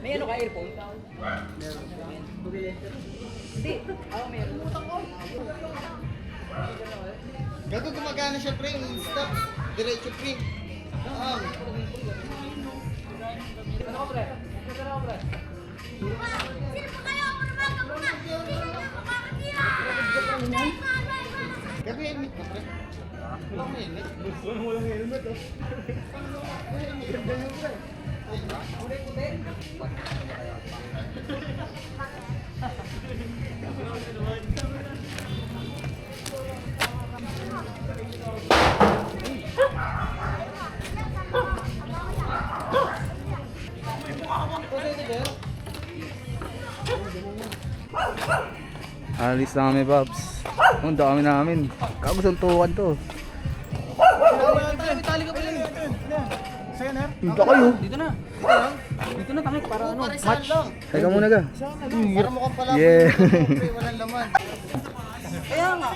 May ano ka, earphone? Meron. Hindi. Ako meron. Gago gumagana siya pre, stop. Diretso pre. Ano ka, pre? Ano ka, pre? Gago helmet ka pre. Wala mo helmet. Gusto mo walang helmet oh. Alis na kami, Pops. Ang dami namin. Kamusuntukan to. Tali ka pa lang. Dito kayo. Dito na. Dito na, tangik. Para ano? Match lang. Teka muna ka. Para mukhang pala. Yeah. Pre, walang laman. Kaya nga.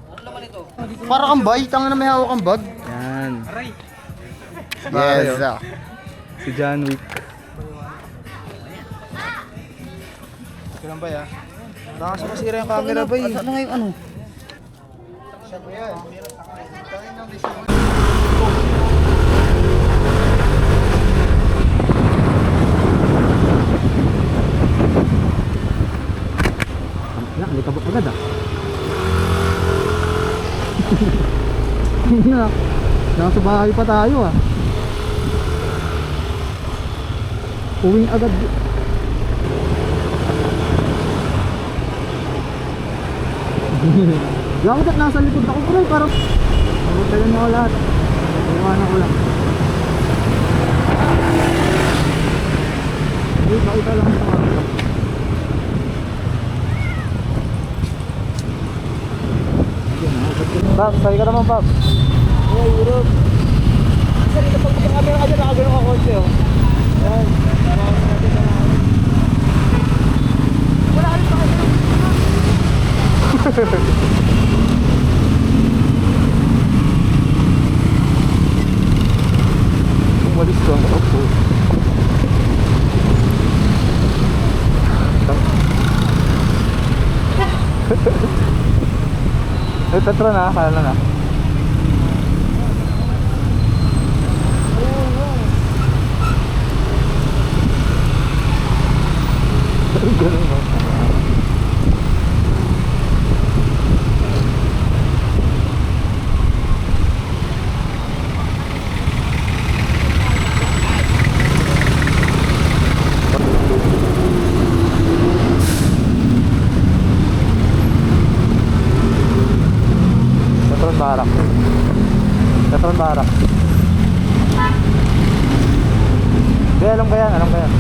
Ano naman ito? Para kang bay, tanga na may hawak kang bag. Yan. Aray. Yes. ah. Si John Wick. Kailan ba ya? Baka masira yung camera ba eh. Ano nga yung ano? Siya ba yan? Tangin ng receiver. Nakalitabok agad ah. Nasa bahay pa tayo ah. Uwing agad. Gawin at nasa likod ako pre, parang pagpapagalan mo ako lahat. Iwanan ko lang. Hindi, pakita lang sa mga. Bob, sabi ka naman Bob. Oh, Europe. Isa rin kapag camera ka dyan, nakagano'n ka konti oh. Yan. Wala ka rin pa kayo. Umalis ko ang opo. Eh, Petro na, kala na. Ganun ba? Petron Barak. Petron Barak. Hindi, alam ko yan, alam ko yan.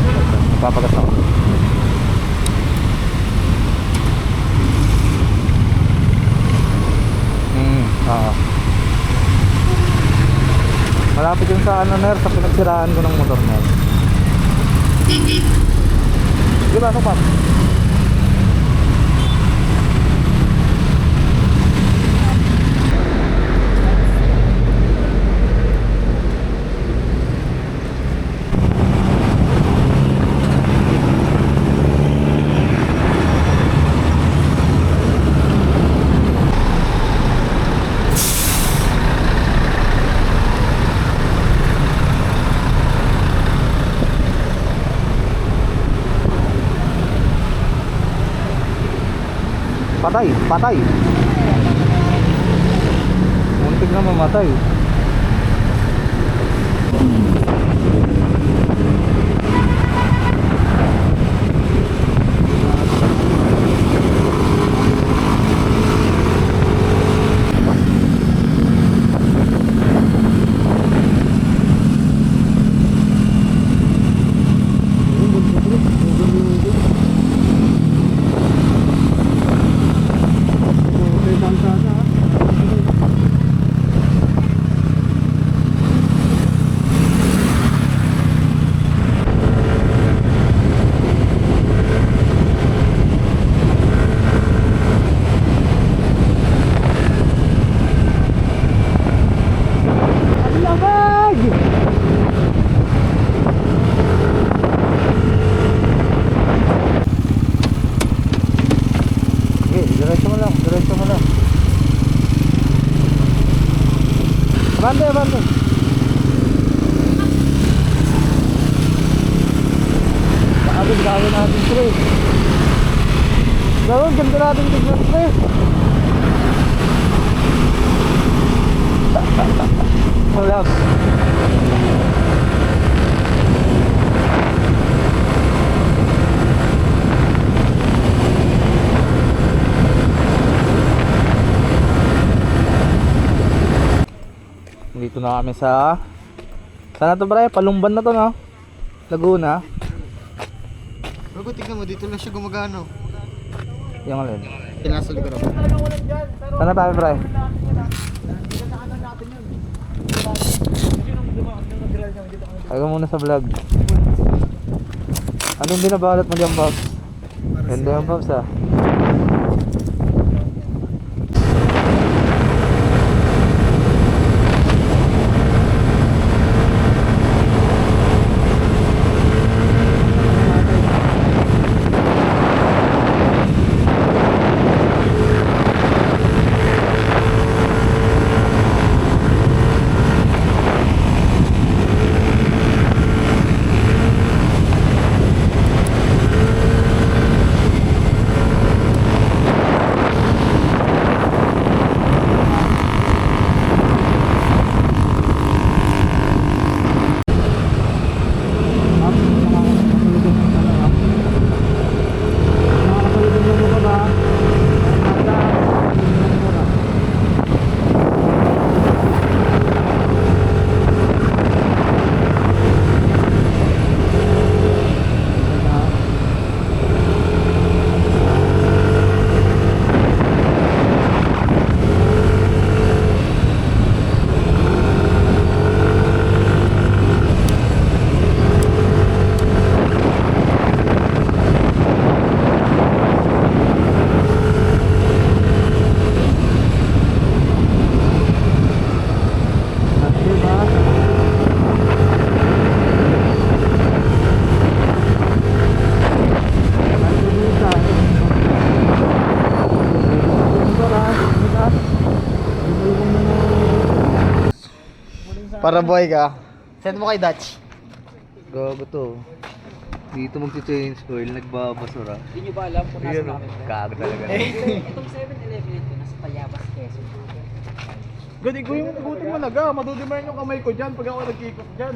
Magpapagas ako. Oo. Malapit yung sa ano ner, sa pinagsiraan ko ng motor ner. Di ba, Pap? Patay, patay. Muntik na mamatay. Bante, bante. Bakit gawin natin pre? Gawin, ganda natin tignan pre. Wala. Dito na kami sa saan na to pre? Palumban na to no? Laguna. Bago, tignan mo, dito lang siya gumagano. Yung alin? Pinasal ko rin. Saan na tayo pre? Tayo muna sa vlog. Anong binabalot mo dyan Pops? Ganda yung Pops ah. Para boy ka. Send mo kay Dutch. Gago to. Dito magti-change oil, nagbabasura. Hindi nyo ba alam kung nasa namin? Gago talaga. Itong 7-Eleven ito, nasa Tayabas, Quezon. Gani ko yung nagutin mo naga. Madudimayan yung kamay ko dyan pag ako nagkikot dyan.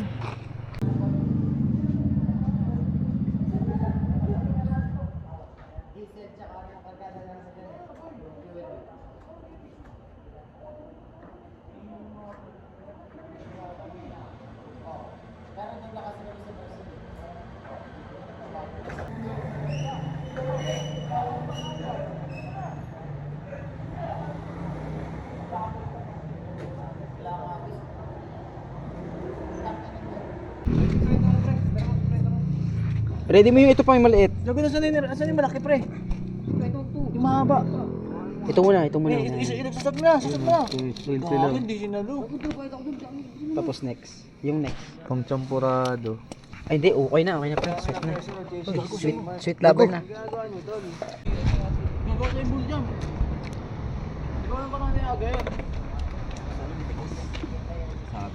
Ready mo yung ito pang maliit. Lago na saan yung malaki pre? Yung mahaba. Ito muna, ito muna. Susot na, susot na. Oil Bakit hindi sinalo? Tapos next. Yung next. Pang champurado. Ay hindi, okay na pre. Sweet na. Sweet lover na. Magawa sa ibul dyan. Ikaw lang baka ni Aga yan.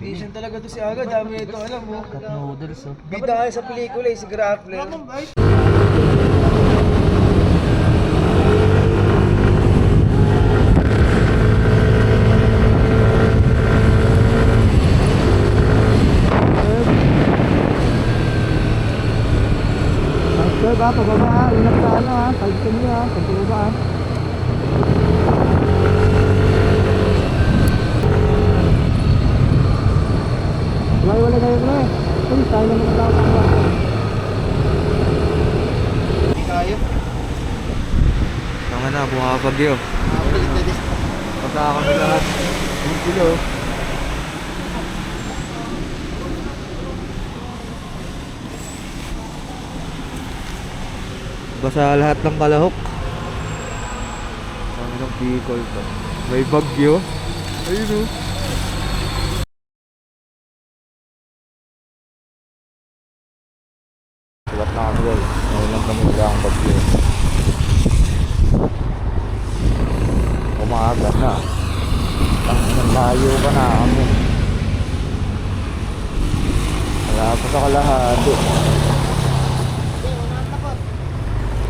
Decent talaga to si Aga, dami ito alam mo. Cup noodles oh. Bida kayo sa pelikula si Grappler. Sir ba, pababa ha. Ingat sa ano ha. Pagka niyo ha. Pagpababa ha. Wala kayo na eh. Please, tayo naman ang tawag ang bata. Hindi kayo. Tama na, bumabagyo. Pagka kami lahat. Ang kilo. Basa lahat ng kalahok. Kami ng Bicol to. May bagyo. Ayun o. Sulat na kami guys. Ngayon lang kami wala ang bagyo. Umaga na. Ang layo ka na kami. Tapos ako lahat.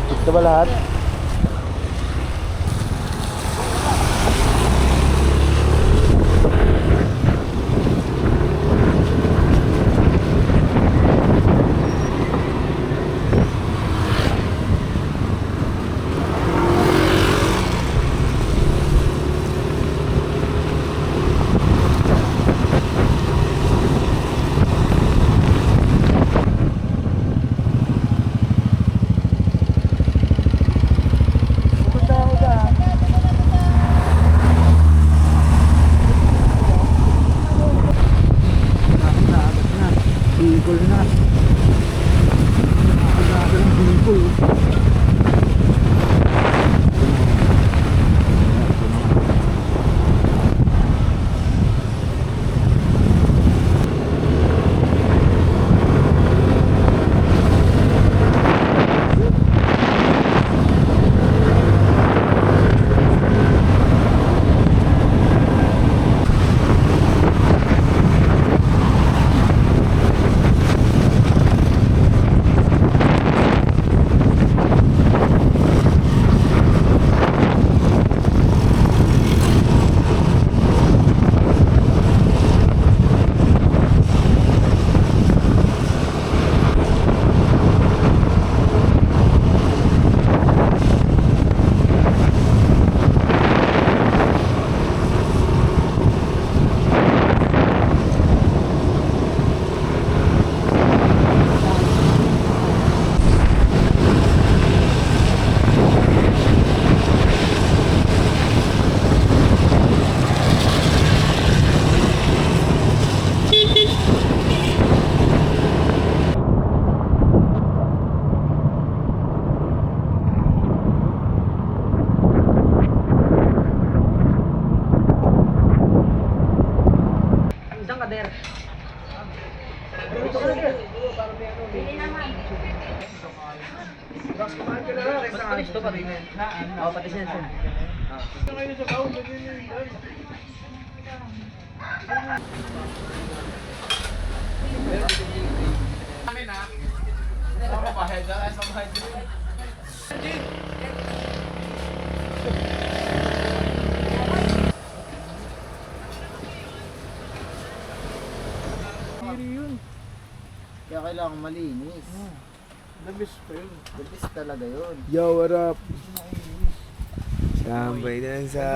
Ito ba lahat? Bicol na. Agad ng Bicol. Isang kader. Pati ito pati. Oo, pati siya. Kaya kailangan malinis. The best pa yun. The best talaga yun. Yo, what up? Sambay na sa...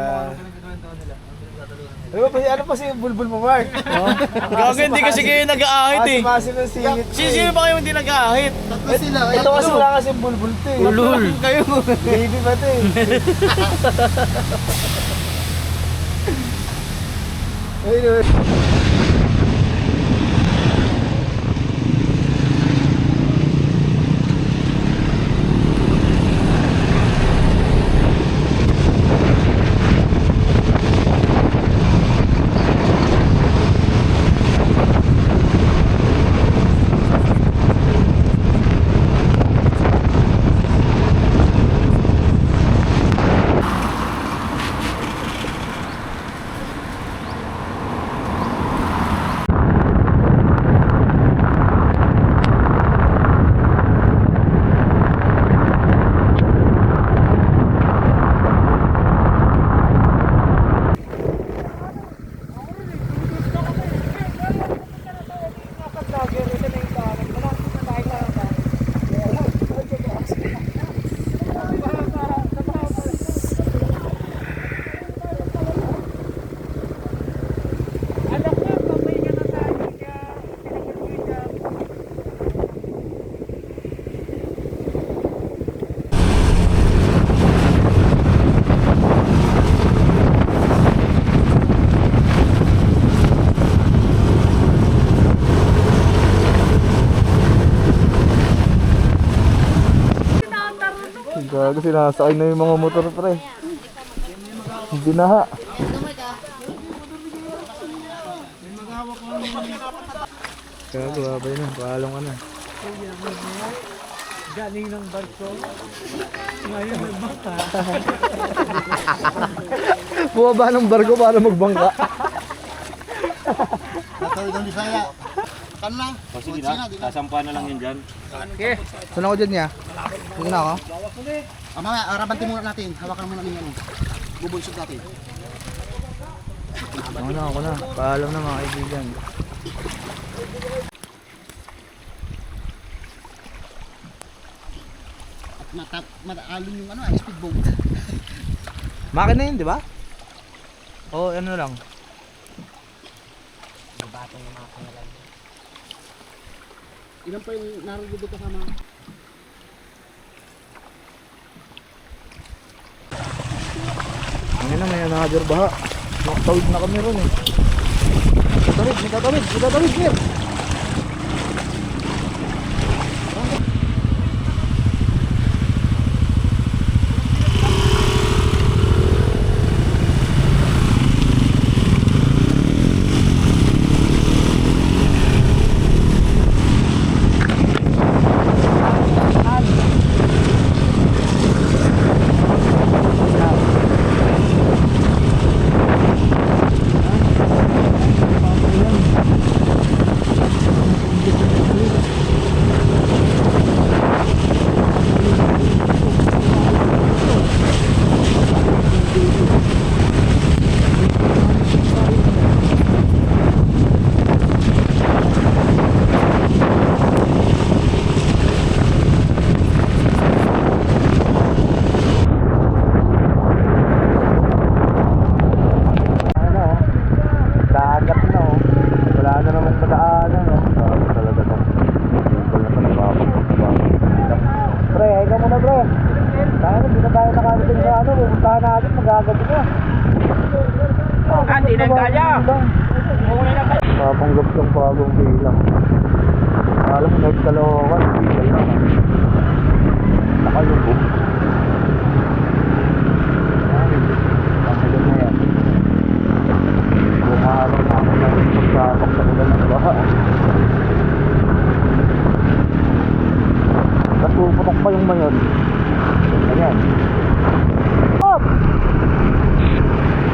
Ano pa si bulbul mo, Mark? Gago, hindi kasi kayo nag-aahit eh. Masim ng singit. Sino ba kayo hindi nag-aahit? Ito kasi wala kasi bulbul to eh. Ulul. Kayo. Baby ba to eh? Ayun. Gago, sinasakay na yung mga motor, pre. Binaha. Gago, babay na. Paalong ka na. Galing ng barko. Ngayon nagbangka. Bumaba ng barko para magbangka. Natawid ang Bisaya. O sige na, sasampa na lang yun dyan. Saan ako dyan niya? Saan na ako? Mamaya, arabantin muna natin. Hawakan muna natin yung bubunsod natin. Ako na. Paalam na mga kaibigan. At mataalon yung speedboat. Makina yun, di ba? O ano lang? Ilan pa yung naroon dito kasama? Ano na, may another baha. Nakatawid na kami ron eh. Magtatawid, Mir! Papanggap yung bagong bilang. Alam mo, nagkalawakan, bilang lang. Nakalubog. Pangagad na yan. Buong araw na ako na rin pagkapak sa ulan ng baha. Nasuputok pa yung mayon. Ayan. Pop!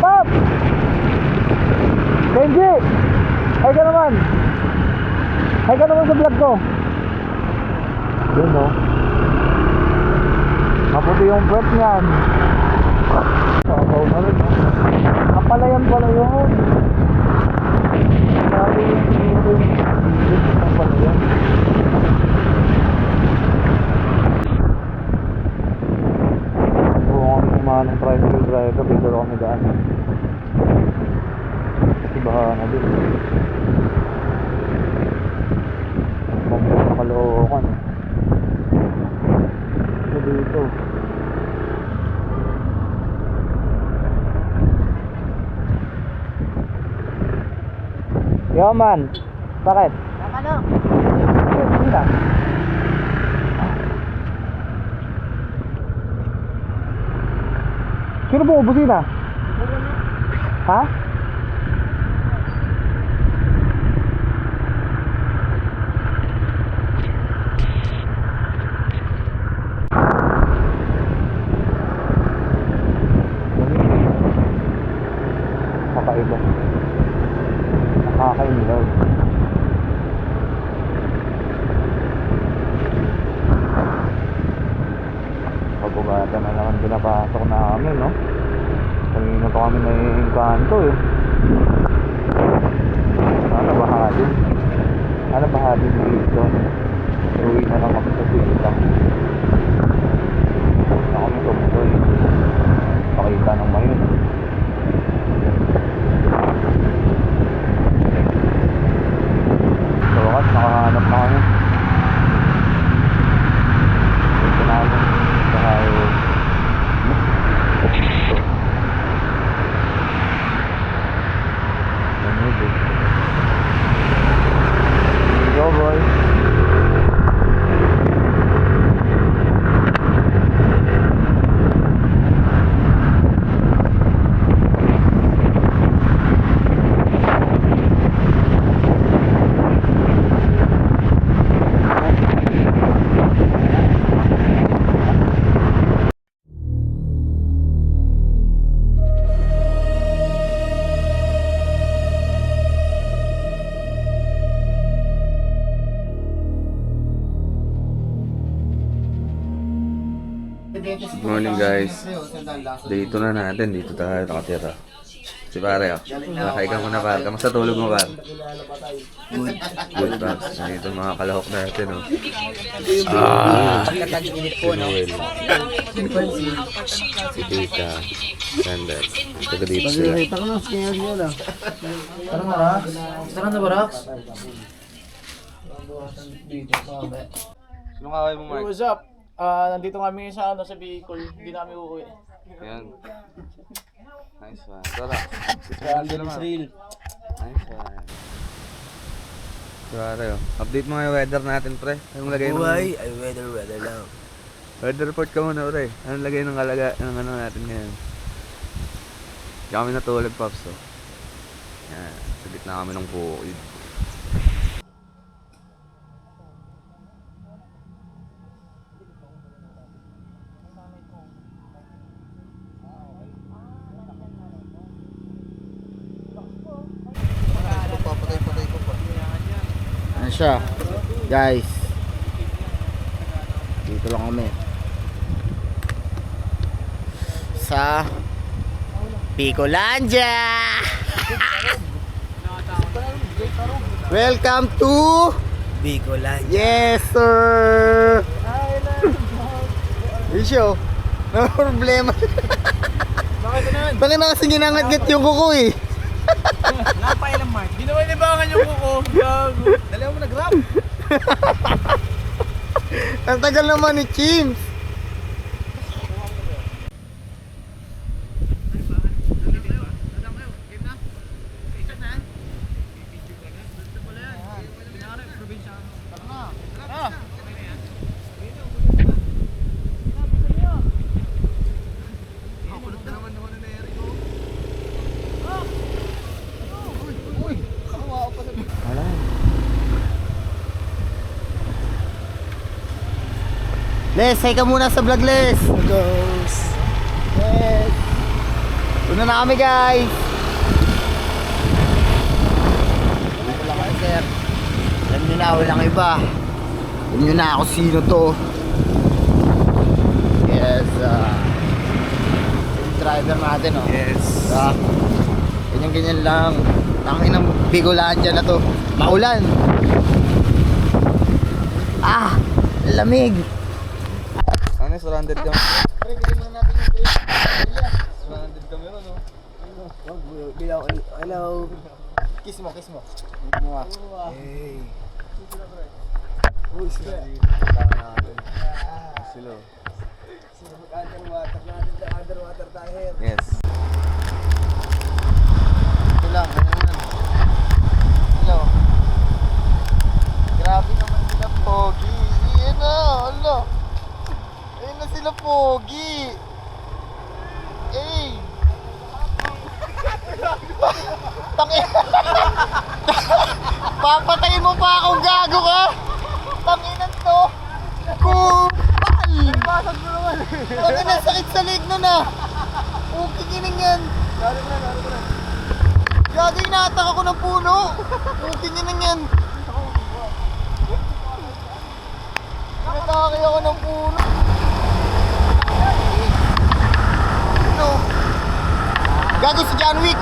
Pop! Benji! Hi ka naman! Hi ka naman sa vlog ko! Yun no? Maputi yung puwet niyan. Sabaw na rin. Kapalayan pala yun. Sabi yung kapalayan. Buong kami kumahan ng tricycle driver. Dito lang kami daan. Baha na din. Pampang na Caloocan. Ito dito. Yo man, bakit? Ano? Sila. Sino po busina? Ha? Kakaiba. Nakakainilaw. Pagubatan na naman pinapasok namin, no? Kanina pa kami naiingkanto eh. Sana bahadin. Sana bahadin dito. Uwi na lang kami sa sitang. Na kami tumuloy. Pakita ng mayon. Sa wakas, nakahanap na kami. Ito namin sa highway. Good morning guys. Dito na natin, dito tayo nakatira. Si pare, nakaiga mo na pare. Kamusta tulog mo pare? Good paps. Dito mga kalahok natin oh. Pagkatag-init po, no? Si Tita. Ganda. Taga dito sila. Tara na ba, Rax? Sino kaway mo Mark? What's up? Nandito kami sa Bicol. Hindi namin uuwi. Ayan. Nice one. Tara. Nice one. Pare oh. Update mo yung weather natin pre. Anong lagay ng... Ay weather lang. Weather report ka muna pre. Anong lagay ng ng ano natin ngayon? Hindi kami natulog Pops oh. Yan. Sagit na kami ng bukid. Ano siya? Guys. Dito lang kami. Sa Picolandia. Welcome to Bicolan. Yes, sir. Isyo. No problema. Bakit naman? Bakit na kasi ginangat-gat yung kuko eh. Napailang mark. Hindi naman libangan yung kuko. Gago. Dali mo nag-grab. Ang tagal naman ni Chims. Les, say ka muna sa vlog, Les. Goes. Yes. Una na kami, guys. Dito lang kami, sir. Alam nyo na, walang iba. Alam nyo na ako sino to. Yes. Yung driver natin, oh. Yes. Ganyan-ganyan lang. Tangin ng Bicolandia na to. Maulan. Ah, lamig. Ano, surrounded kami. Pre, bigyan muna natin yung break. Surrounded kami ron, no? Hello. Kiss mo, kiss mo. Mua. Hey. Uy, sila. Silo. Underwater tayo. Yes. Ito lang, hello. Grabe naman sila, Pogi. Ayan na, hala. Ayan na sila, Pogi. Hey. Tangin. Papatayin mo pa akong gago ka. Tanginan to. Kupal. Tangin na, sakit sa leg nun ah. Okay, kinang yan. Gago, inatak ako ng puno. Okay, kinang yan. Inatake ako ng puno. Ano? Gago si John Wick.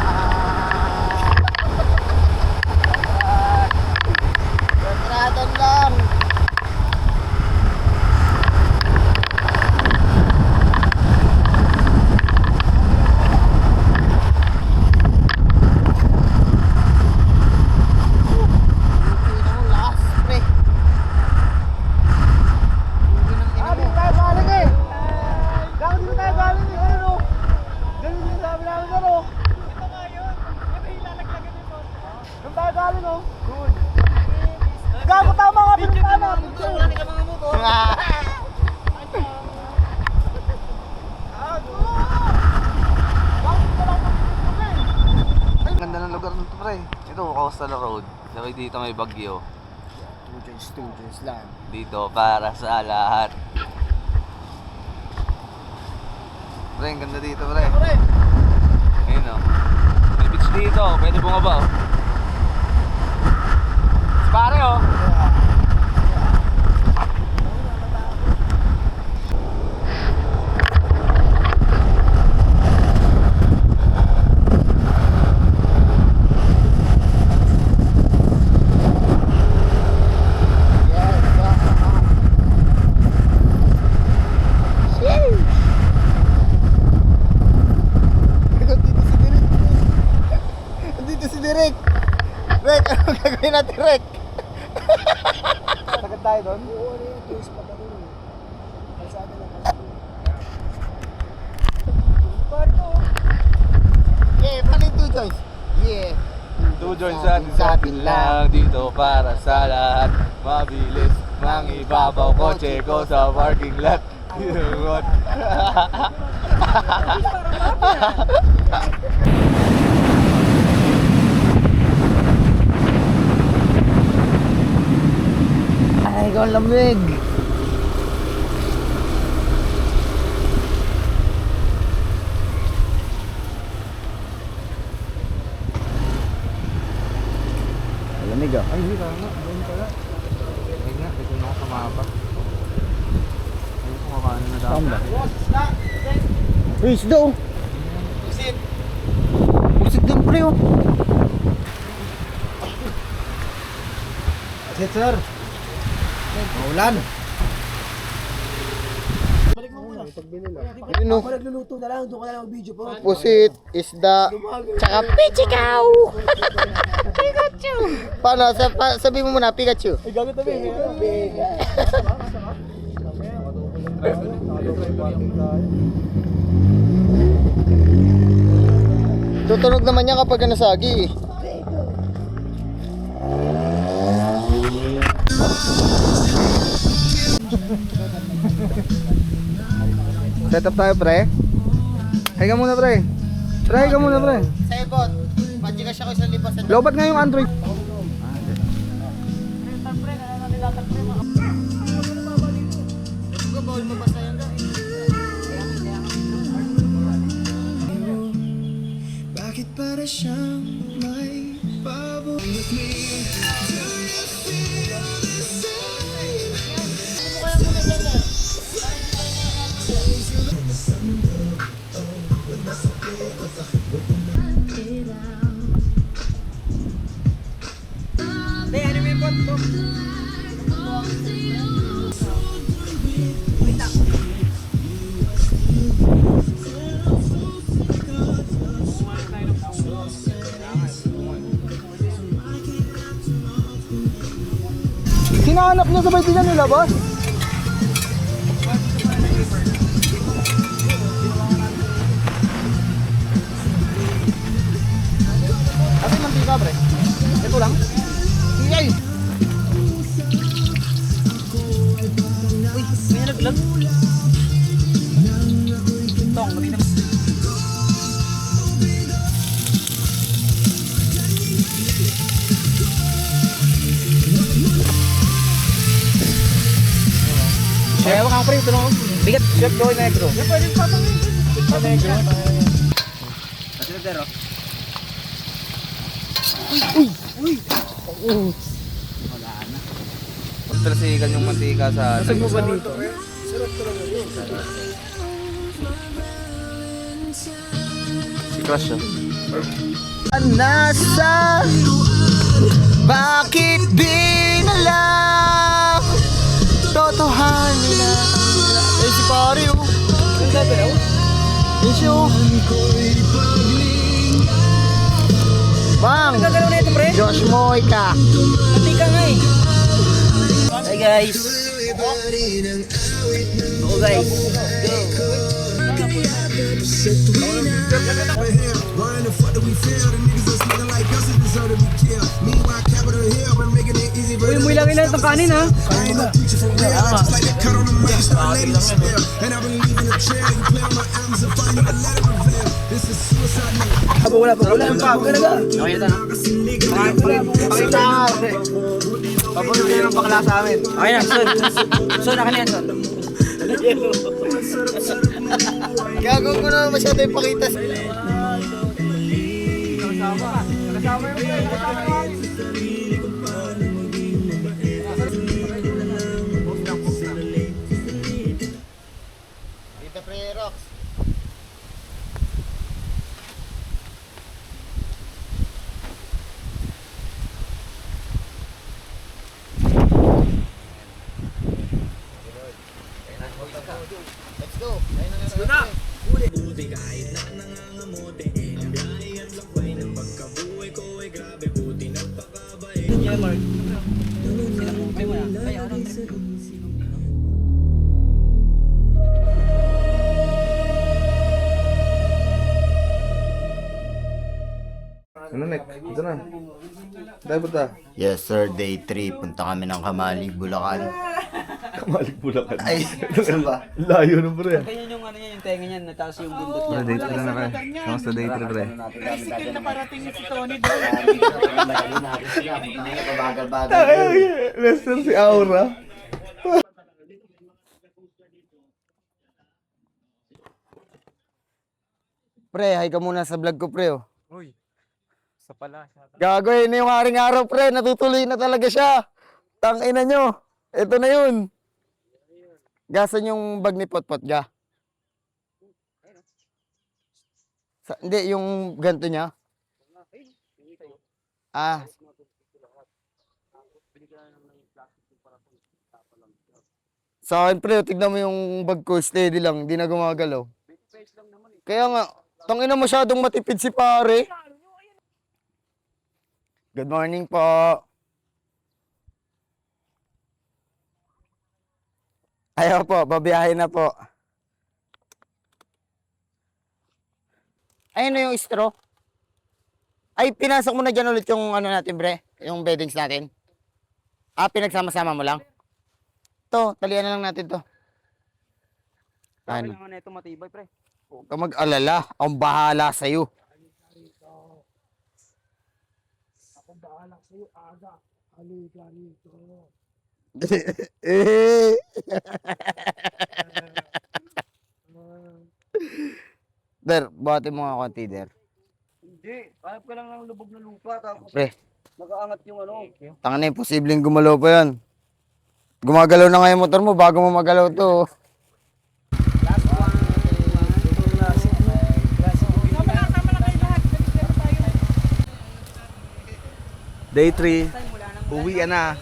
Nagratan lang. Gago, tama ka, pero tama. Wala ka mga motor. Ang ganda ng lugar nito pre. Ito, Coastal Road. Sabi dito may bagyo. Studios lang. Dito para sa lahat. Pre, ang ganda dito pre. Ayun o. May beach dito. Pwede bumaba o. Pare o. Rek, ano gagawin natin, Rek? Tagat tayo doon? Yeah, paano yung 2 joints? Yeah. 2 joints sa atin lang dito para sa lahat. Mabilis, mangibabaw kotse ko sa parking lot. Yun. Ay, ikaw ang lamig. Lamig ah. Ay, hindi ka nga. Doon pala. Ay nga, dito na ako sa mapa. Ay, kumakain na dapat. Uy, isda oh. Pusit din pre oh. That's it, sir. Maulan. Yun o. Pusit, isda, tsaka pichikaw. Pikachu. Paano? Sabi mo muna, Pikachu. Ay, gago tabi. Tutunog naman niya kapag nasagi eh. Set up tayo pre. Higa muna pre. Pre, higa muna pre. Sa'yo, bot. Pachikas siya ko isang lipasan. Lobat nga yung Android. Bakit para siyang may pabo with me? Do you feel the same? Hinahanap niya sa baitilan nila, boss. Ate, mantika, pre. Ito lang. Ingay! Uy, may naglag. Tong, kanina. Kaya wag kang pre, ito lang. Bigat. Chef Joy Negro. Yan pwede patangin. Negro. Nasilagdero. Pagtalasikan yung mantika sa... Saan mo ba dito? Si Crush siya. Nasa bakit di na lang totohanin na eh si pare oh. Ang sabi raw? Yung siya oh. Bang! Gagalaw na ito, pre. Josh Moy ka. Mantika nga eh. Hi guys. Oh guys. Uy, umuwi lang ilan itong kanin ha. Wala pa. Okay na to. Pakita. Papunod yun ang bakla sa amin. Okay na, son. Son, akin yan, son. Gago ko na masyado yung pakita. Dito pre Rox. Let's go. Let's go na. Buti kahit na nangangamote ang biyahe at lakbay ng pagkabuhay ko ay grabe buti na Ano, Nick? Ito na. Tayo punta. Yes sir, day 3. Punta kami ng Kamalig, Bulacan. Kamalik Bulacan. Ay, saan ba? Layo na, pre. Ganyan yung ano niya, yung tenga niyan, nataas yung bundot Pre, day 3 na, pre. Kamusta day 3, pre? Tricycle na parating si Tony doon. Pabagal-bagal. Lester si Aura. Pre, hi ka muna sa vlog ko, pre. Oh. Uy, sa pala. Gagawin na yung haring araw, pre. Natutuloy na talaga siya. Tangina nyo. Ito na yun. Gasan yung bag ni Potpot, ga. Hindi, yung ganto niya. Ah. Sa akin, pre, tignan mo yung bag ko. Steady lang. Hindi na gumagalaw. Kaya nga, tangina masyadong matipid si pare. Good morning po. Ayaw po, babiyahin na po. Ayun na yung straw. Ay, pinasok mo na dyan ulit yung ano natin, bre. Yung beddings natin. Ah, pinagsama-sama mo lang? To, talian na lang natin to. Ano? naman ito matibay, pre. Huwag ka mag-alala. Akong bahala sa'yo. Eh. Der, buhatin mo nga konti, Der. Hindi, hanap ka lang ng lubog na lupa tapos Pre, nakaangat yung ano. tangan posibleng gumalaw pa yan. Gumagalaw na nga yung motor mo bago mo magalaw to. Day 3, uwi na.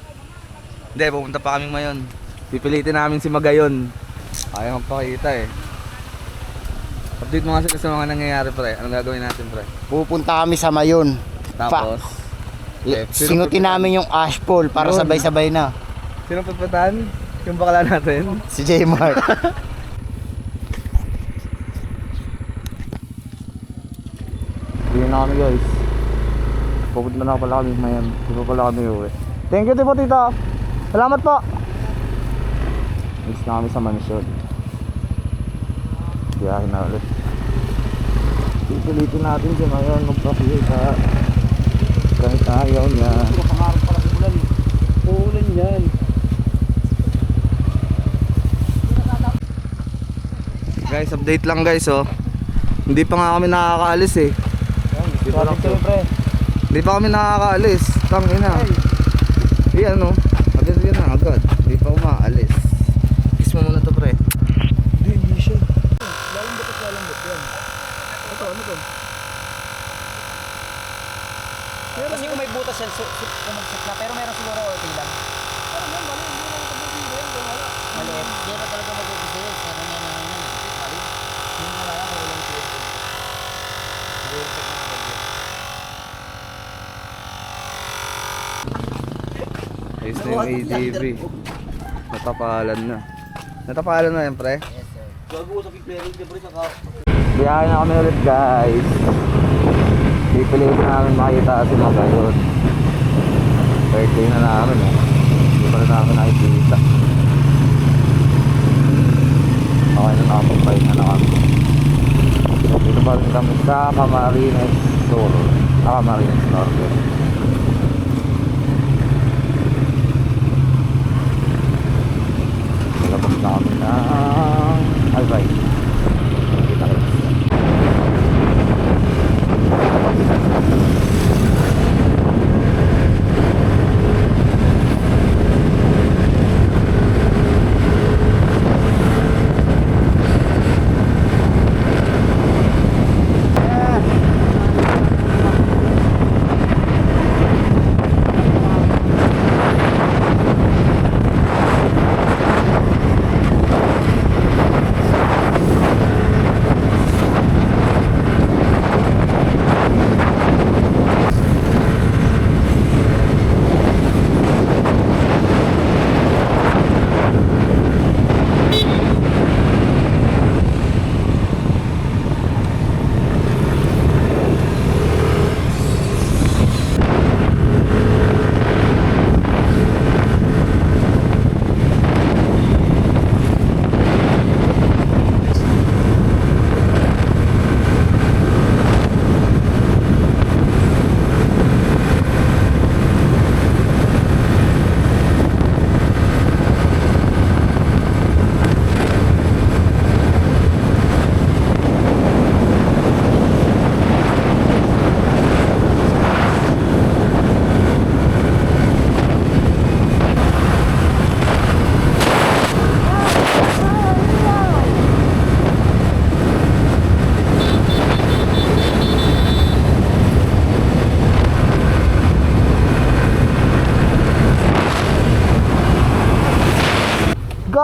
Hindi, pupunta pa kami ngayon. Pipilitin namin si Magayon. Ayaw magpakita eh. Update mo nga sila sa mga nangyayari, pre. Anong gagawin natin, pre? Pupunta kami sa Mayon. Tapos, Sinutin namin yung ashpole para Yun. sabay-sabay na. sino pagpatan? Yung bakla natin? Si J Mark. Hindi na kami, guys. Pupunta na pala kami ngayon. Hindi pa pala kami uwi. Thank you, tipo tita. Salamat po. Next na kami sa mansyon. Biyahin na ulit. Pipilitin natin siya ngayon magpapita. Kahit ayaw niya. Pangarap pala sa ulan. Uulan yan. Guys, update lang guys, oh. Hindi pa nga kami nakakaalis eh. Hindi pa lang to. Hindi pa kami nakakaalis. Tangina. Iyan, oh. Agad yan na, agad. Hindi pa umaalis. Kiss mo muna to, pre. Hindi siya. Lalambot at lalambot yan. Ito, ano to? Kasi kung may butas yan, kumagsak na. Pero meron siguro okay lang. Maliit. Hindi na talaga mag-ubis yun. Pero yan na lang yan. Maliit. Hindi na lang ako walang siyot. Ayos na yung ATV. Natapalan na. Natapalan na yan, pre? Biyahe na kami ulit, guys. Pipilitin namin makita si Magayon. Birthday na namin, eh. Hindi pa na namin nakikita. Okay na nakapagpahinga na kami. Dito pa rin kami sa Camarines Sur. Camarines Norte. Tapos na kami ng Albay. Kita kayo.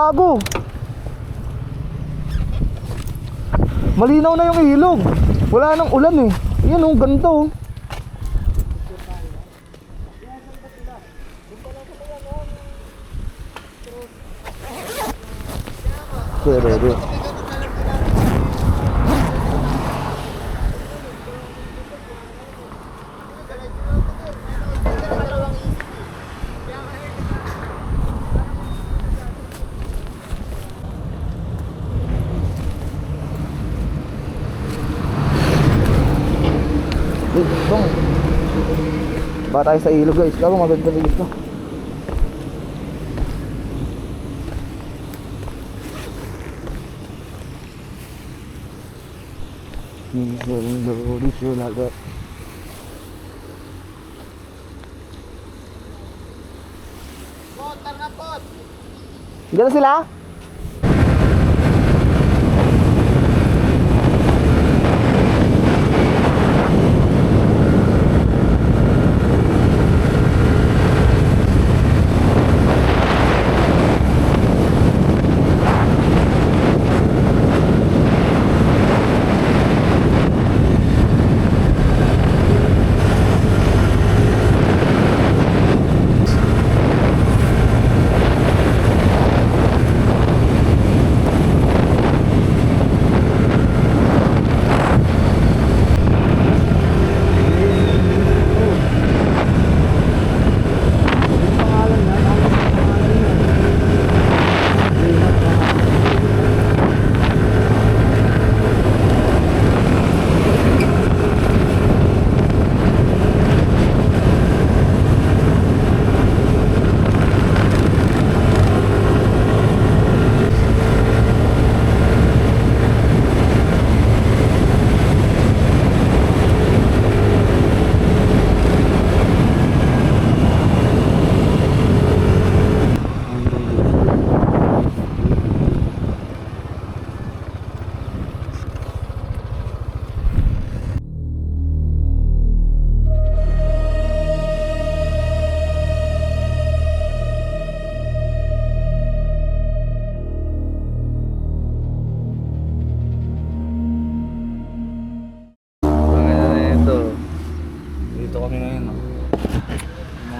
gago. Malinaw na yung ilog. Wala nang ulan eh. Yan oh, ganito oh. Pero. Bang. Ba tayo sa ilog guys, kamo magagdalig ito. Diyan na sila?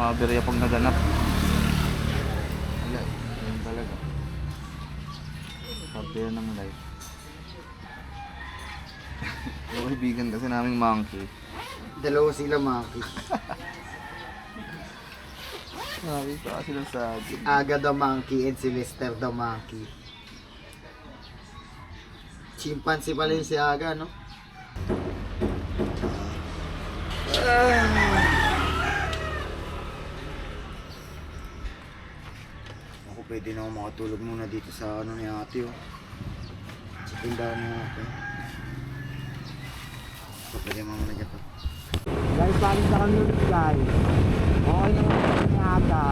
Aberya pag naganap. Wala, yun talaga. Parte yan ng life. Yung kaibigan kasi naming monkey. Dalawa sila monkey. Nakita kasi lang sa akin. Aga the monkey and si Lester the monkey. Chimpanzee pala yung si Aga, no? Ako pwede na ako makatulog muna dito sa ano ni ate, oh. Sa tindahan ni ate. So pwede mamuna dyan pa. Guys, balik na kami ulit, guys. Okay naman ni Aga.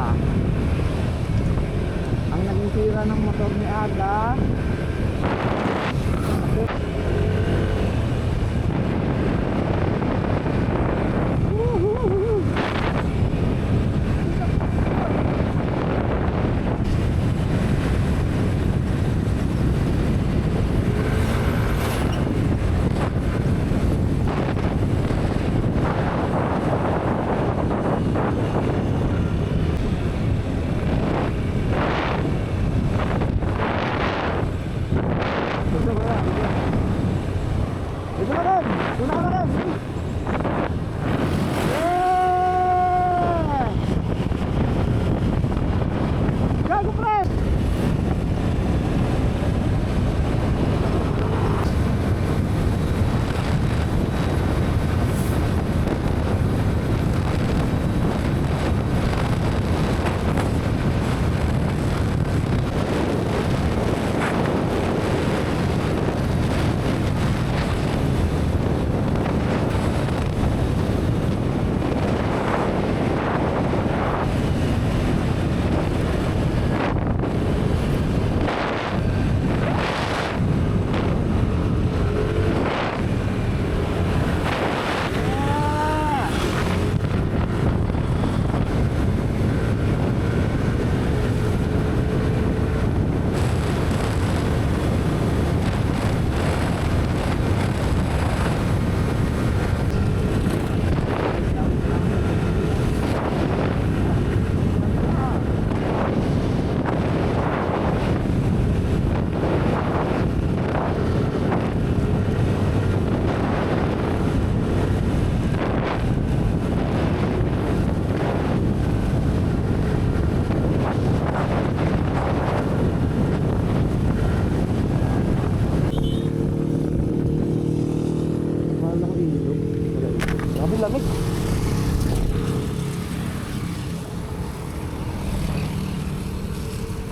Ang naging sira ng motor ni Aga,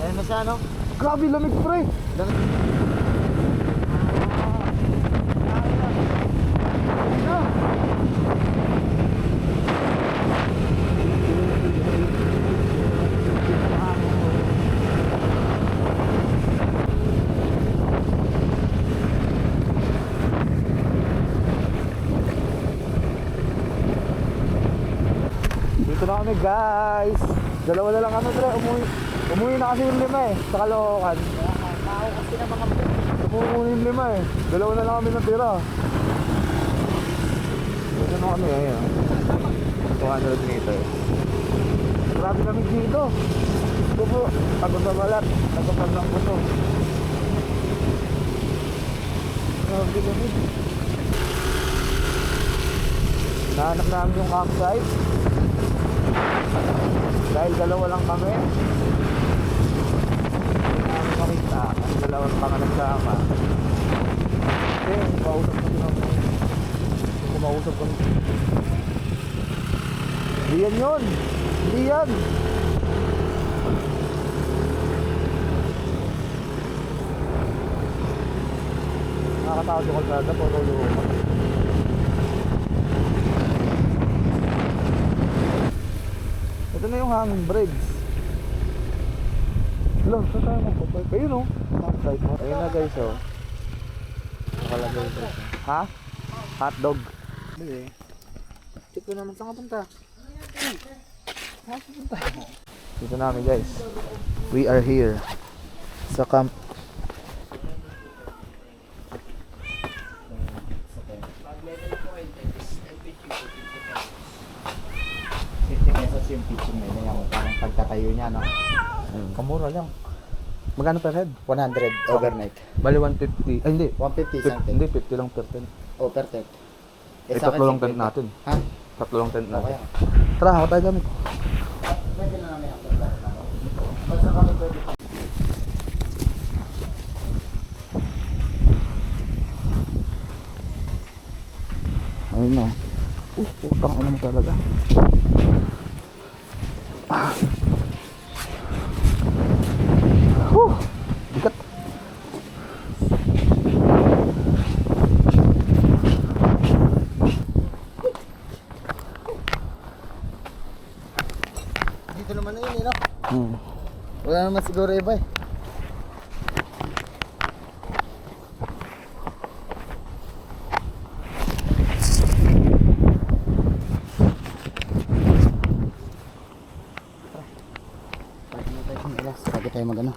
Ayun na siya, no? Grabe lamig pre. Dito na kami guys. Dalawa na lang kami pre. Umuwi na kasi yung 5 eh. Sa Caloocan. Tao kasi ng mga Umuwi yung 5 eh. Dalawa na lang kami natira. Dito na kami ayun. 200 meters. Grabe kami dito. Ito po. Pagod na balat. Nagpapag lang po to. Grabe kami. Nahanap namin yung campsite. Dahil dalawa lang kami. Hindi namin makita. Ang dalawa lang kami nagsama. Kasi kausap ko din ako. Kumausap ko. Hindi yan yun. Hindi yan. Nakakatawad yung kalsada po. Ito na yung hanging bridge. Hello, saan tayo magpapay? Ayun o. Campsite mo. Ayun na guys o. Nakalagay ito. Ha? Hotdog. Check ko naman saan ka punta. Dito namin guys. We are here. Sa camp. Yung pitching na yun, yung parang pagtatayo niya, no? Kamura lang. Magkano per head? 100 overnight. Bali 150. Ay hindi. 150 something. Hindi, 50 lang per tent. Oh, per tent. Eh, sa akin, tatlo lang tent 50. natin. Ha? Tatlo lang tent natin. Okay. Tara, ako tayo gamit. Pwede na namin ako. Basta kami pwede. Ayun na. Putang ina mo talaga. Bigat. Dito naman na yun, eh, no? Hmm. Wala naman siguro iba eh. Pwede tayo magano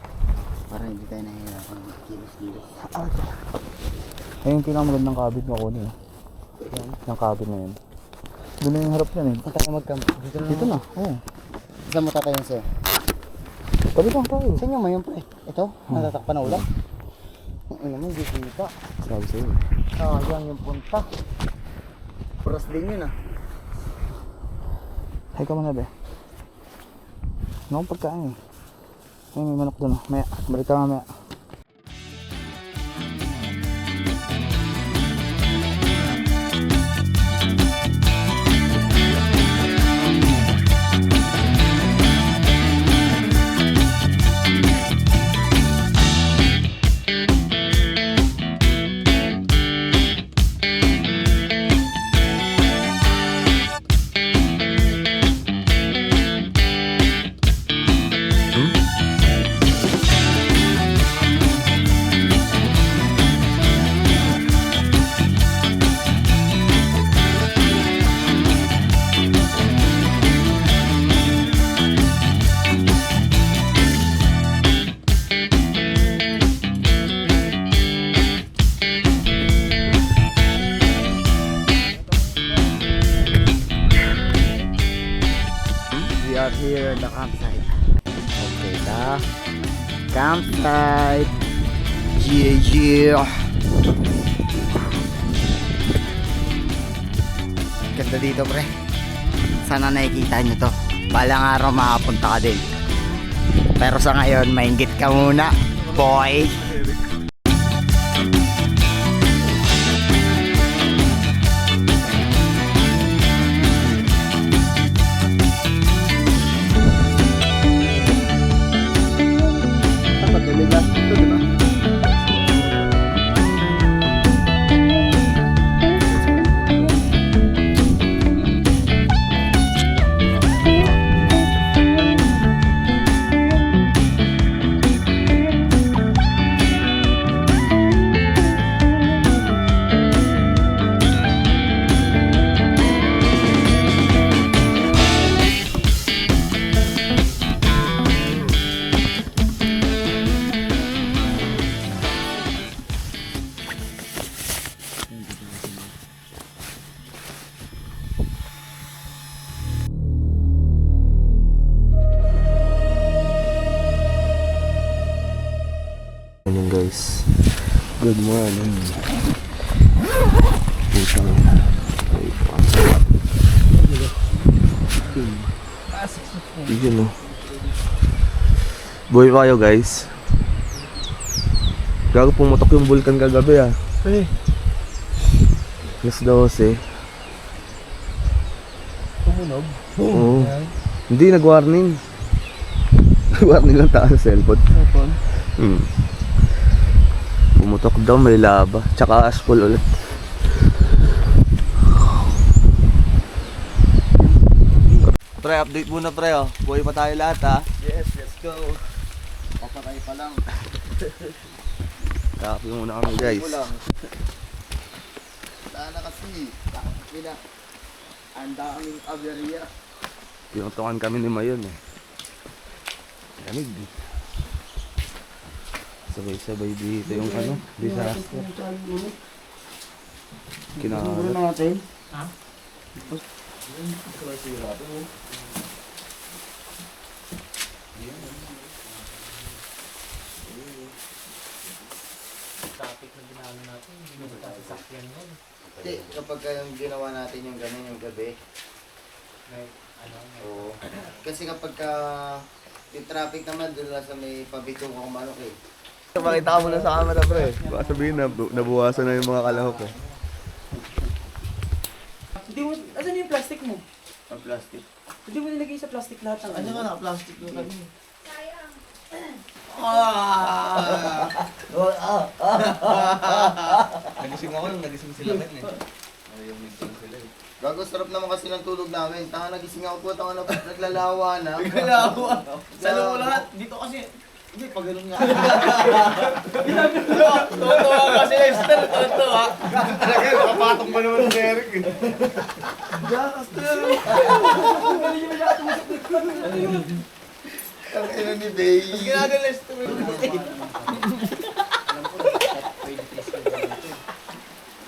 para hindi tayo nahihirapan kilos-kilos. Ayun yung pinakamagandang cabin ko kunin. Yung cabin na yun. Doon na yung harap yan eh. Saan tayo mag-camp? Dito na. Dito na. Oo. Saan mo tatayin sa'yo? Pwede lang tayo. Saan yung mayon pre? Ito? Natatakpan na ulan? Ang ina mo, hindi kita. Sabi sa'yo. Sayang yung punta. Pros din yun ah. Hay ka muna be. Ano akong pagkain eh. Ay, may manok doon. Maya, balik ka mamaya. We are here at the campsite. Okay, the campsite. Yeah. Ganda dito pre. Sana nakikita nyo to. Balang araw makapunta ka din. Pero sa ngayon, mainggit ka muna, boy. Good morning. Putang. Yun o. Buhay pa kayo guys. Gago pumutok yung vulkan kagabi ah. Alas 12. Tumunog? Oo. Hindi, nag-warning. Nag-warning lang taas sa cellphone. Pumutok daw, may lava. Tsaka asphalt ulit. Pre, update muna pre oh. Buhay pa tayo lahat ha. Yes, let's go. Papatay pa lang. Kapi muna kami guys. Sana kasi. Kila. Ang daming aberya. Pinutukan kami ni Mayon eh. Lamig eh. Sabay-sabay dito yung ano, disaster. Kinalat. natin. Hindi, kapag yung ginawa natin yung gano'n yung gabi. Oo. Kasi kapag yung traffic naman doon lang sa may pabitong kong manok eh. Makita mo na sa camera pre. Baka sabihin na nabuwasan na yung mga kalahok eh. Hindi mo, asan yung plastic mo? Ang plastic. Hindi mo nilagay sa plastic lahat ng ano. Ano nga naka-plastic doon kami? Nagising ako nung nagising sila kan eh. Yung nagising sila eh. Gago, sarap naman kasi ng tulog namin. Tanga nagising ako po, tanga na naglalawa na. Naglalawa. Salo mo lahat. Dito kasi, hindi, pag ganun nga. Totoo kasi Lester, totoo ha. Talaga, nakapatong pa naman si Eric eh. Ang ina ni Bay. Mas ginagawa Lester.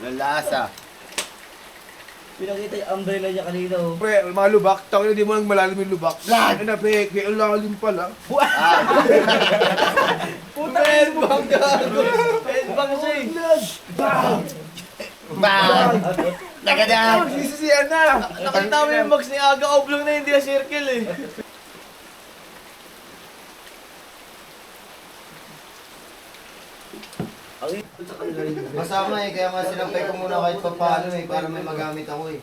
Lalasa. Pinakita yung umbrella niya kanina oh. Pre, mga lubak, tawag na di mo lang malalim yung lubak. Ano na pre, kaya ang lalim pala. Puta, headbang gago. Headbang siya eh. Bang! Nagadan! Sisisiyan na! Nakita mo yung box ni Aga, oblong na hindi na circle eh. Masama eh, kaya nga sinampay ko muna kahit pa paano eh, para may magamit ako eh.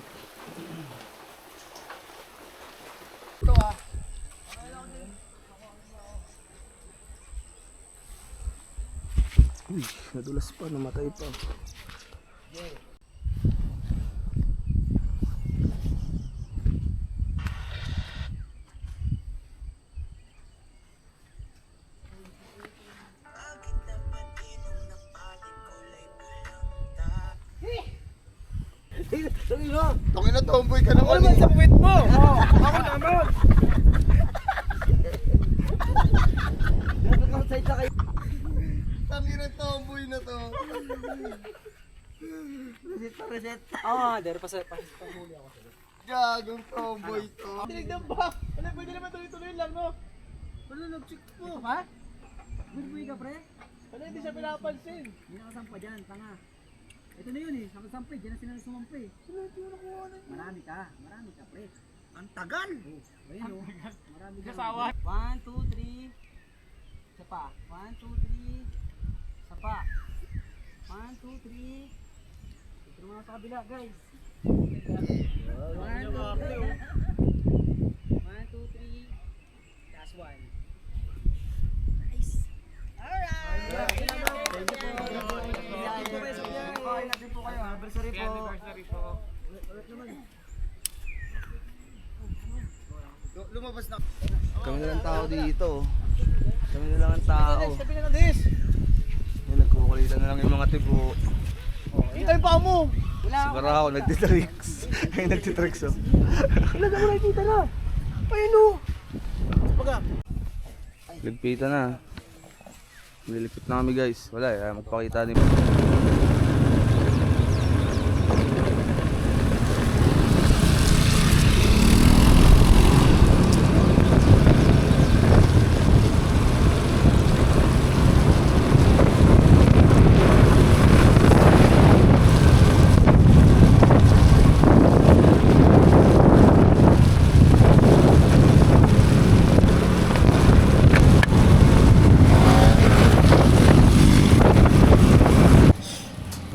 Uy, nadulas pa, namatay pa. Tangina, tomboy ka naman eh. Puwit mo! Ako naman! Tangina, tomboy na to. Reset. Ah, there pa sa huli ako. Gagong tomboy to. Tinignan ba? Wala, pwede naman tuloy-tuloy lang no? Wala, nag-check po. Ha? Buhay ka pre? Wala, hindi siya pinapansin. Hindi nakasampa dyan, tanga. Ito na yun eh, nakasampa dyan na sila sumampa eh. Marami ka pre. Ang tagal! Ayun o, marami ka. Kasawa. 1, 2, 3. Isa pa. 1, 2, 3. Isa pa. 1, 2, 3. Ito naman sa kabila guys. 1, 2, 3. 1, 2, 3. Last one. Nice. Alright. Thank you po. Kain natin po kayo. Anniversary po. Ulit naman. Lumabas na. Kami na lang tao dito. Kami na lang ang tao. Sabi na na this. Yung nagkukulitan na lang yung mga tibo. Kita yung paa mo. Siguro ako nagtitricks. Ay nagtitricks oh. Wala na, wala kita na. Ayun o. Baga. Ligpitan na. Nilipit na kami guys. Wala eh, ayaw magpakita ni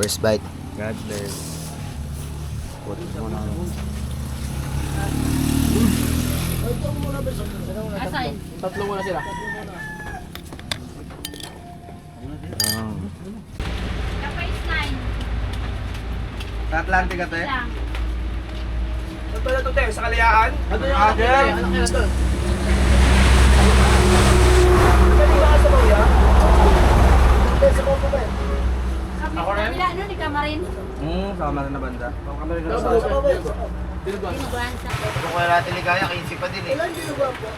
first bite. God bless. Asan? Tatlo muna sila. Kapay slime. Sa Atlantic ate? Lang. Ito na ito, te, sa kalayaan. Ano yung anak nila? Anak nila to. Pwede ba ka sa Mawya? Te, sa Mawya ba yan? Ako rin? Kabila, ano, ni Kamarin. Sa kamera na banda. Sa Mawya. Tinubuan sa... Kung wala natin ligaya, 15 pa din eh. Ilan ginugawa po?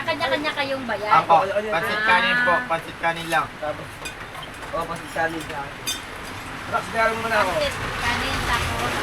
Kanya-kanya kayong bayad. Ako, pansit kanin po, pansit kanin lang. Oo, pasisali sa akin. Rax, bayaran mo na ako. Pansit, kanin, tapos.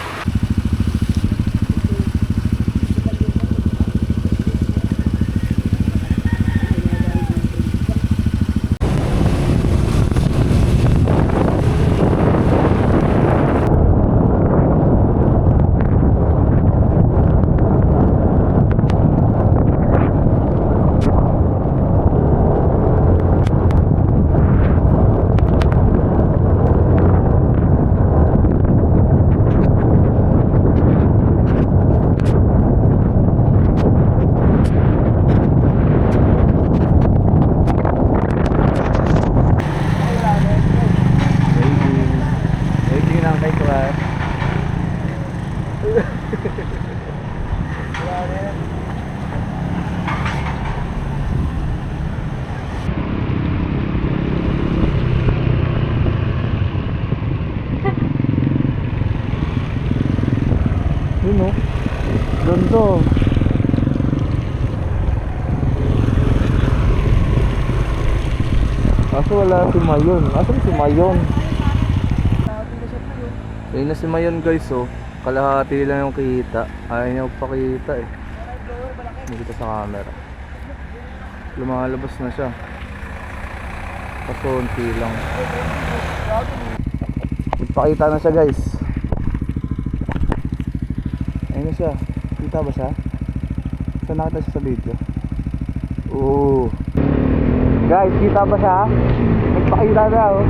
Waiting lang kay Claire. Yun o. Ganda. Kaso wala si Mayon. Asan si Mayon? Ayun na si Mayon guys oh. Kalahati lang yung kita. Ayaw niya magpakita eh. Hindi kita sa camera. Lumalabas na siya. Kaso unti lang. Magpakita na siya guys. Ayun na siya. Kita ba siya? Saan nakita siya sa video? Oo. Guys, kita ba siya? Nagpakita na oh.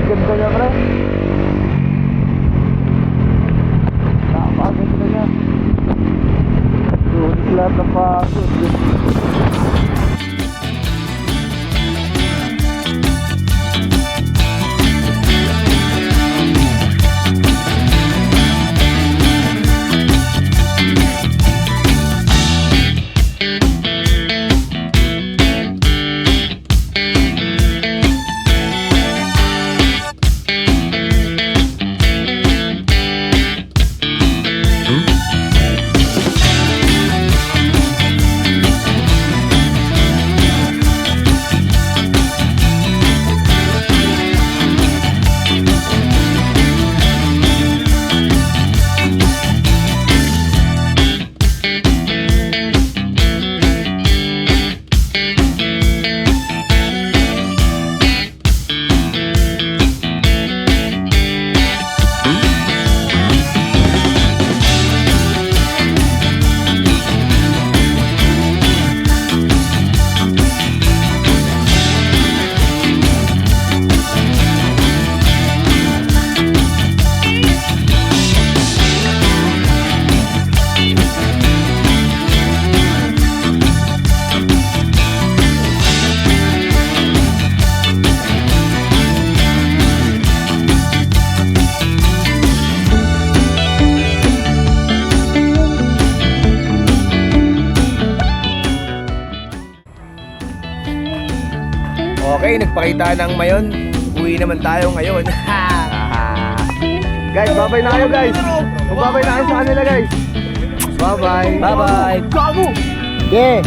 Ganda niya pre. Nakapagod na niya. Sulit lahat ng pagod. Okay, nagpakita ng Mayon. Uwi naman tayo ngayon. Guys, bye-bye na kayo guys. Magbabay na kayo sa kanila guys. Bye-bye. Bye-bye. Yeah!